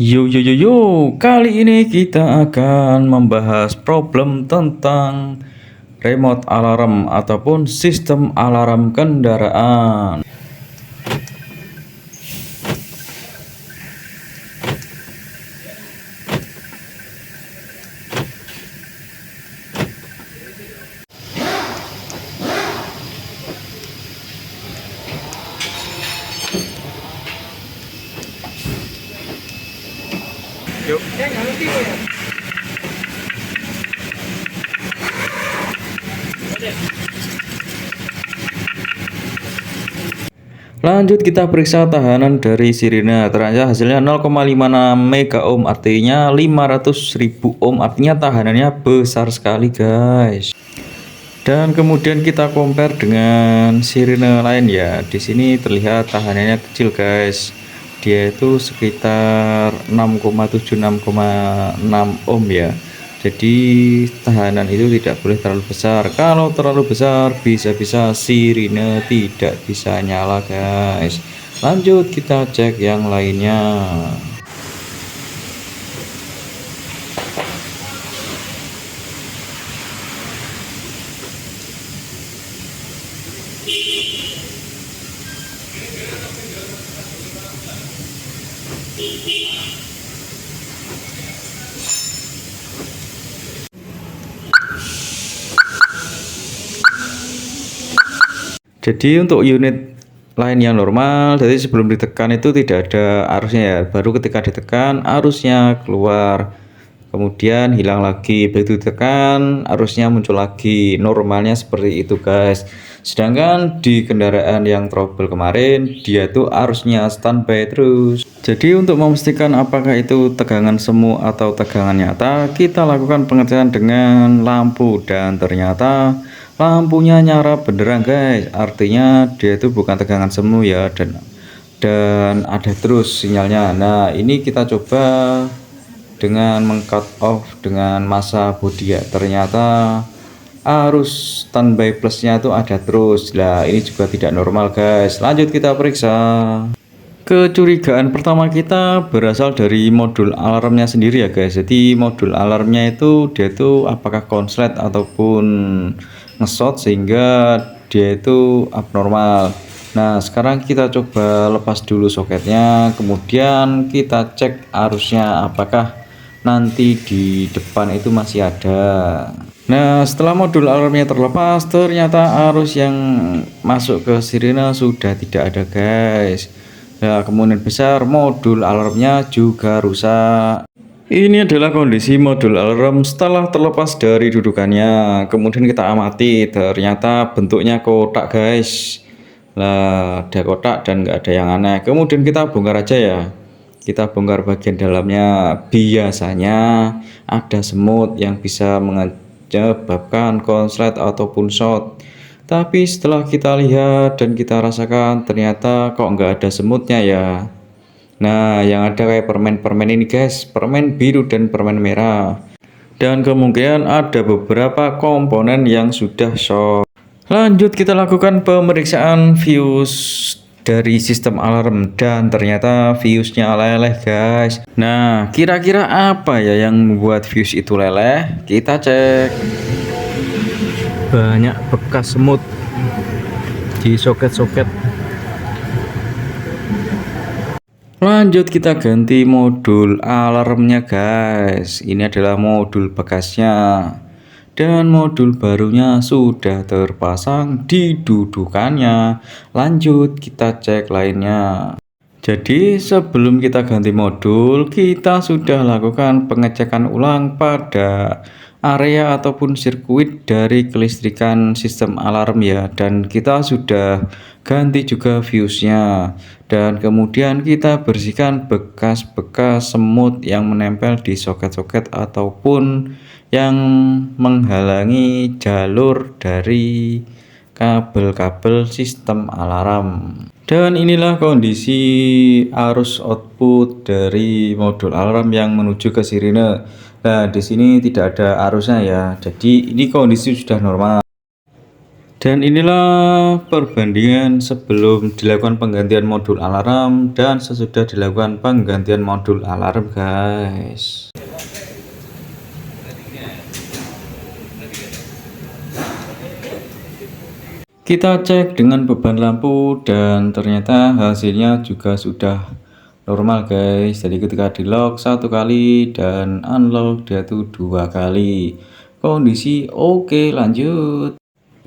Yo yo yo yo, kali ini kita akan membahas problem tentang remote alarm ataupun sistem alarm kendaraan. Yuk. Lanjut kita periksa tahanan dari sirine. Ternyata hasilnya 0,56 mega ohm, artinya 500.000 ohm, artinya tahanannya besar sekali guys. Dan kemudian kita compare dengan sirine lain ya. Di sini terlihat tahanannya kecil guys. Dia itu sekitar 6,7 6,6 ohm ya. Jadi tahanan itu tidak boleh terlalu besar. Kalau terlalu besar bisa-bisa sirine tidak bisa nyala guys. Lanjut kita cek yang lainnya. Jadi untuk unit lain yang normal, jadi sebelum ditekan itu tidak ada arusnya ya. Baru ketika ditekan arusnya keluar, kemudian hilang lagi. Begitu ditekan arusnya muncul lagi. Normalnya seperti itu guys. Sedangkan di kendaraan yang trouble kemarin, dia tuh arusnya standby terus. Jadi untuk memastikan apakah itu tegangan semu atau tegangan nyata, kita lakukan pengecekan dengan lampu dan ternyata lampunya nyala beneran guys, artinya dia itu bukan tegangan semu ya, dan ada terus sinyalnya. Nah ini kita coba dengan meng-cut off dengan massa bodi ya, ternyata arus standby plusnya itu ada terus. Lah ini juga tidak normal guys. Lanjut kita periksa. Kecurigaan pertama kita berasal dari modul alarmnya sendiri ya guys. Jadi modul alarmnya itu dia itu apakah konslet ataupun ngesot sehingga dia itu abnormal. Nah sekarang kita coba lepas dulu soketnya, kemudian kita cek arusnya apakah nanti di depan itu masih ada. Nah setelah modul alarmnya terlepas, ternyata arus yang masuk ke sirine sudah tidak ada guys. Nah kemungkinan besar modul alarmnya juga rusak. Ini adalah kondisi modul alarm setelah terlepas dari dudukannya. Kemudian kita amati, ternyata bentuknya kotak guys. Lah ada kotak dan nggak ada yang aneh. Kemudian kita bongkar aja ya. Kita bongkar bagian dalamnya. Biasanya ada semut yang bisa menyebabkan konslet ataupun short. Tapi setelah kita lihat dan kita rasakan, ternyata kok nggak ada semutnya ya. Nah yang ada kayak permen-permen ini guys, permen biru dan permen merah. Dan kemungkinan ada beberapa komponen yang sudah short. Lanjut kita lakukan pemeriksaan fuse dari sistem alarm, dan ternyata fuse-nya leleh guys. Nah kira-kira apa ya yang membuat fuse itu leleh? Kita cek. Banyak bekas semut di soket-soket. Lanjut kita ganti modul alarmnya guys. Ini adalah modul bekasnya dan modul barunya sudah terpasang di dudukannya. Lanjut kita cek lainnya. Jadi sebelum kita ganti modul, kita sudah lakukan pengecekan ulang pada area ataupun sirkuit dari kelistrikan sistem alarm ya, dan kita sudah ganti juga fuse-nya, dan kemudian kita bersihkan bekas-bekas semut yang menempel di soket-soket ataupun yang menghalangi jalur dari kabel-kabel sistem alarm. Dan inilah kondisi arus output dari modul alarm yang menuju ke sirine. Nah, di sini tidak ada arusnya ya. Jadi ini kondisi sudah normal. Dan inilah perbandingan sebelum dilakukan penggantian modul alarm dan sesudah dilakukan penggantian modul alarm, guys. Kita cek dengan beban lampu dan ternyata hasilnya juga sudah normal, guys. Jadi ketika di lock 1 kali dan unlock dia tuh 2 kali. Kondisi oke, lanjut.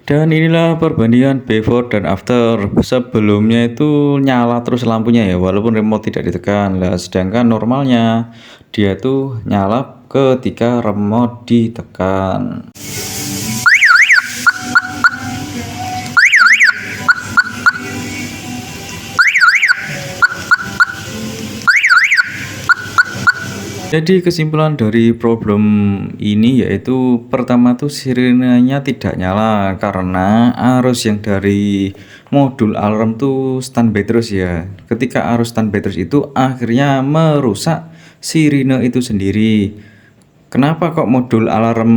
Dan inilah perbandingan before dan after. Sebelumnya itu nyala terus lampunya ya, walaupun remote tidak ditekan. Nah, sedangkan normalnya dia tuh nyala ketika remote ditekan. Jadi kesimpulan dari problem ini yaitu pertama tuh sirenenya tidak nyala karena arus yang dari modul alarm tuh standby terus ya. Ketika arus standby terus itu akhirnya merusak sirine itu sendiri. Kenapa kok modul alarm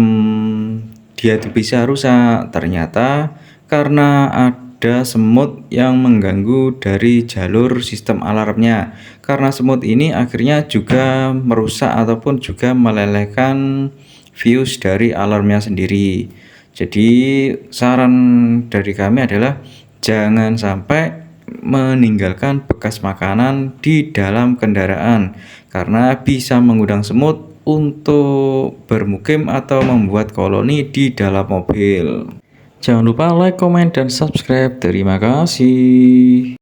dia itu bisa rusak? Ternyata karena ada semut yang mengganggu dari jalur sistem alarmnya. Karena semut ini akhirnya juga merusak ataupun juga melelehkan fuse dari alarmnya sendiri. Jadi saran dari kami adalah jangan sampai meninggalkan bekas makanan di dalam kendaraan karena bisa mengundang semut untuk bermukim atau membuat koloni di dalam mobil. Jangan lupa like, comment, dan subscribe. Terima kasih.